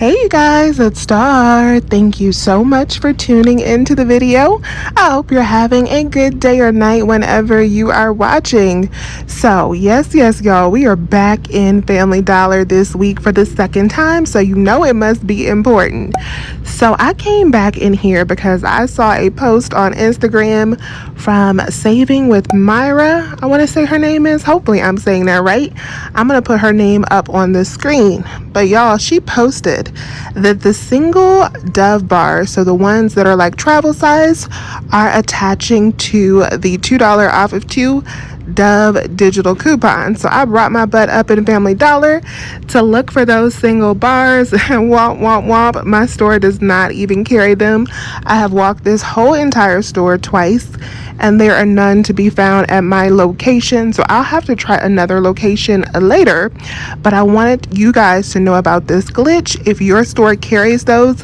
Hey you guys, it's Star. Thank you so much for tuning into the video. I hope you're having a good day or night whenever you are watching. So yes, y'all, we are back in Family Dollar this week for the second time, so you know it must be important. So I came back in here because I saw a post on Instagram from Saving with Myra. I want to say her name is. Hopefully I'm saying that right. I'm going to put her name up on the screen. But y'all, she posted that the single Dove bars, so the ones that are like travel size, are attaching to the $2 off of 2 Dove digital coupon. So I brought my butt up in Family Dollar to look for those single bars, and womp, my store does not even carry them. I have walked this whole entire store twice and there are none to be found at my location, so I'll have to try another location later. But I wanted you guys to know about this glitch. If your store carries those,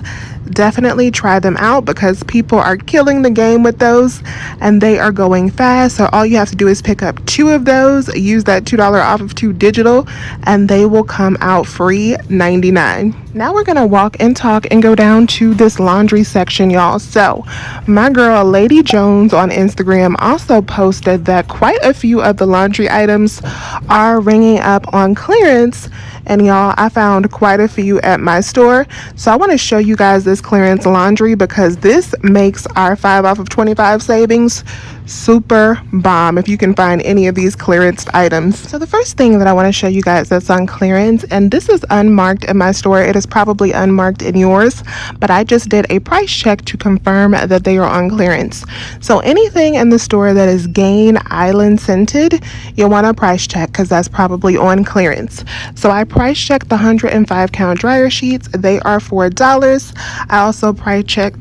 definitely try them out because people are killing the game with those and they are going fast. So all you have to do is pick up 2 of those, use that $2 off of 2 digital, and they will come out free $99. Now we're gonna walk and talk and go down to this laundry section, y'all. So my girl Lady Jones on Instagram also posted that quite a few of the laundry items are ringing up on clearance. And y'all, I found quite a few at my store. So I want to show you guys this clearance laundry because this makes our 5 off of 25 savings super bomb if you can find any of these clearance items. So the first thing that I want to show you guys that's on clearance, and this is unmarked in my store, it is probably unmarked in yours, but I just did a price check to confirm that they are on clearance. So anything in the store that is Gain Island scented, you'll want to price check because that's probably on clearance. So I price checked the 105 count dryer sheets. They are $4. I also price check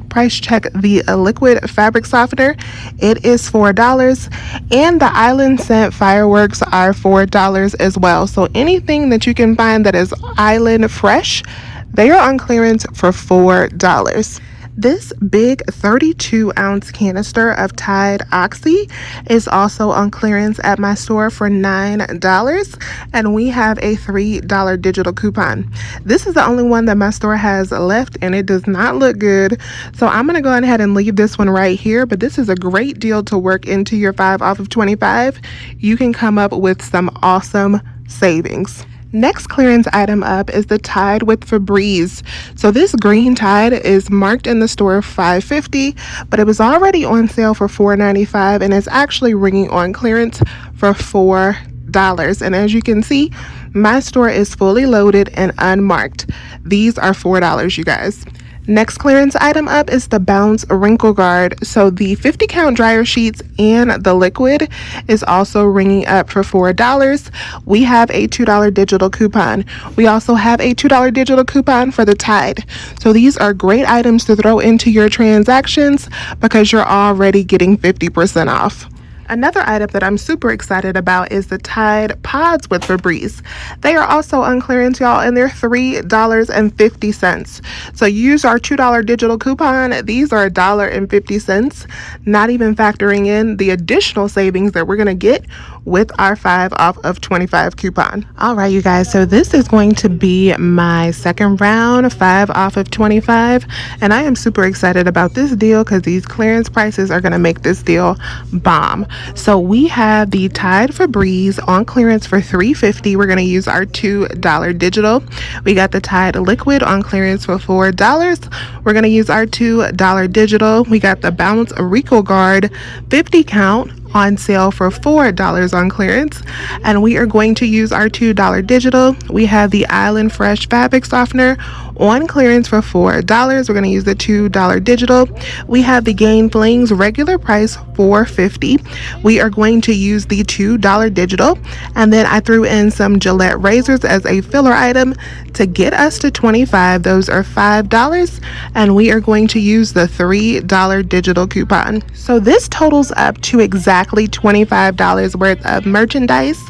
the liquid fabric softener. It is $4, and the Island scent fireworks are $4 as well. So anything that you can find that is Island fresh, they are on clearance for $4. This big 32-ounce canister of Tide Oxy is also on clearance at my store for $9, and we have a $3 digital coupon. This is the only one that my store has left, and it does not look good, so I'm going to go ahead and leave this one right here, but this is a great deal to work into your 5 off of 25. You can come up with some awesome savings. Next clearance item up is the Tide with Febreze. So this green Tide is marked in the store $5.50, but it was already on sale for $4.95 and it's actually ringing on clearance for $4. And as you can see, my store is fully loaded and unmarked. These are $4, you guys. Next clearance item up is the Bounce Wrinkle Guard. So the 50 count dryer sheets and the liquid is also ringing up for $4. We have a $2 digital coupon. We also have a $2 digital coupon for the Tide. So these are great items to throw into your transactions because you're already getting 50% off. Another item that I'm super excited about is the Tide Pods with Febreze. They are also on clearance, y'all, and they're $3.50. So use our $2 digital coupon. These are $1.50, not even factoring in the additional savings that we're going to get with our 5 off of 25 coupon. All right, you guys, so this is going to be my second round, 5 off of 25, and I am super excited about this deal because these clearance prices are going to make this deal bomb. So we have the Tide Febreze on clearance for $3.50. We're going to use our $2 digital. We got the Tide Liquid on clearance for $4. We're going to use our $2 digital. We got the Bounce Wrinkle Guard 50 count on sale for $4 on clearance, and we are going to use our $2 digital. We have the Island Fresh fabric softener on clearance for $4. We're going to use the $2 digital. We have the Gain Flings regular price $4.50. We are going to use the $2 digital, and then I threw in some Gillette razors as a filler item to get us to 25. Those are $5, and we are going to use the $3 digital coupon. So this totals up to exactly exactly $25 worth of merchandise.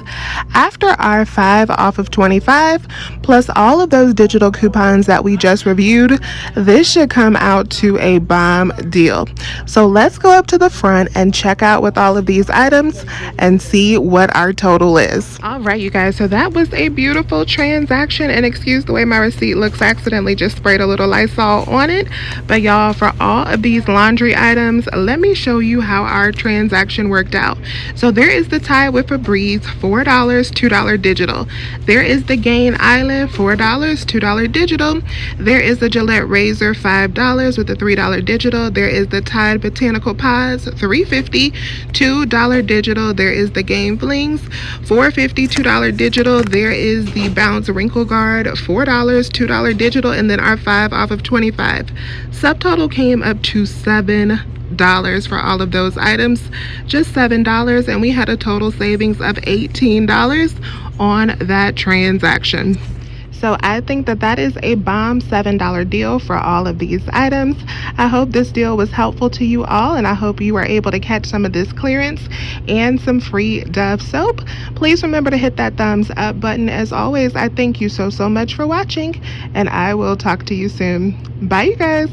After our 5 off of 25 plus all of those digital coupons that we just reviewed, this should come out to a bomb deal. So let's go up to the front and check out with all of these items and see what our total is. All right, you guys, so that was a beautiful transaction, and excuse the way my receipt looks, I accidentally just sprayed a little Lysol on it. But y'all, for all of these laundry items, let me show you how our transaction worked out. So there is the Tide with Febreze, $4, $2 digital. There is the Gain Island, $4, $2 digital. There is the Gillette Razor, $5 with a $3 digital. There is the Tide Botanical Pods, $3.50, $2 digital. There is the Gain Flings, $4.50, $2 digital. There is the Bounce Wrinkle Guard, $4, $2 digital, and then our 5 off of 25. Subtotal came up to $7 for all of those items, just $7, and we had a total savings of $18 on that transaction. So I think that that is a bomb $7 deal for all of these items. I hope this deal was helpful to you all, and I hope you were able to catch some of this clearance and some free Dove soap. Please remember to hit that thumbs up button. As always, I thank you so much for watching, and I will talk to you soon. Bye, you guys.